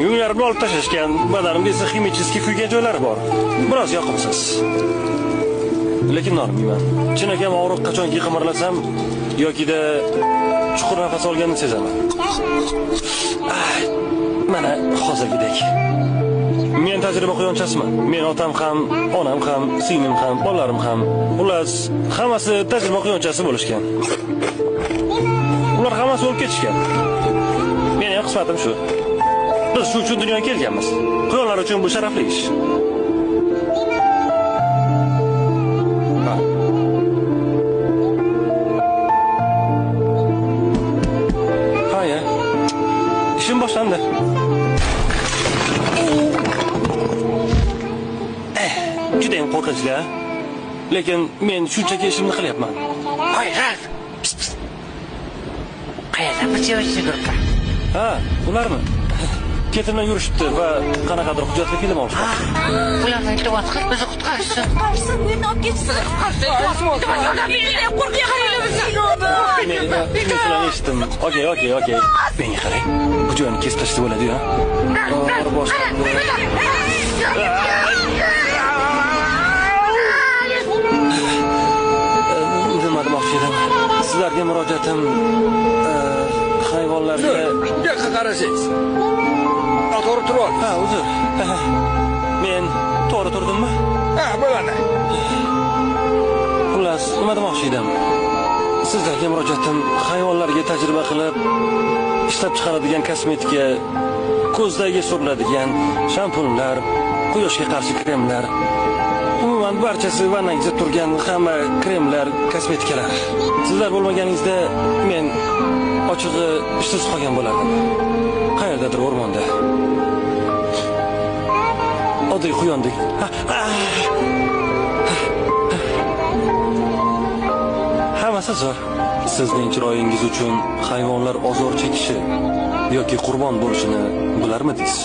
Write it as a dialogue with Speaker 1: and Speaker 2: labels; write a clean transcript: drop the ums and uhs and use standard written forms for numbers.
Speaker 1: Yunglarimni olib tashlashgan, badanimda esa ximichiskiy kuygan joylari bor. Biroz yoqimsiz. Lekin normayman. Chinakam og'riq qachonki qimirlasam yokida chuqur nafas olganini sezaman. Mana hozirgidek. Men tajriba quyonchasiman. Men otam ham, onam ham, singlim ham, bolalarim ham, xullas, hammasi tajriba quyonchasi bo'lishgan. Ular hammasi o'lib ketishgan. Mening ham qismatim shu. Biz shu uchun dunyoga kelganmiz. Quyonlar uchun bu sharafli ish. Haya. İşim boshlandi. Judayam qo'rqinchli. Lekin men shunchaki ishimni qilyapman.
Speaker 2: Hoy, Ralf. Qayerda bir joyga yuribdi?
Speaker 1: Ha, ularmi? Ketimdan yurishibdi va qanaqadir hujjatli film olishdi.
Speaker 2: Ularni iltimos qil, bizni qutqarishsin.
Speaker 3: Qutqarishsin, bu yerni olib ketsin.
Speaker 1: Men eshitdim. Okey. Menga qarang. Bu joyni kesib tashlab bo'ladi-yu. Nima demoqchi edim? Sizlarga murojaatim hayvonlarga
Speaker 4: yo'q qarasangiz. To'g'ri turib ol.
Speaker 1: Ha, uzr. Men to'g'ri turdimmi?
Speaker 4: Ha, bo'ladi.
Speaker 1: Xullas, nima demoqchi edim? Sizlarga murojaatim hayvonlarga tajriba qilib ishlab chiqaradigan kosmetika, ko'zdagi suriladigan shampunlar, quyoshga qarshi kremlar, umuman barchasi vannangizda turgan hamma kremlar, kosmetikalar. Sizlar bo'lmaganingizda men ochig'i ishsiz qolgan bo'lardim. Qayerdadir o'rmonda. Oddiy quyondek. Hammasi zo'r. Sizning chiroyingiz uchun hayvonlar ozor chekishi yoki qurbon bo'lishini bilarmidingiz?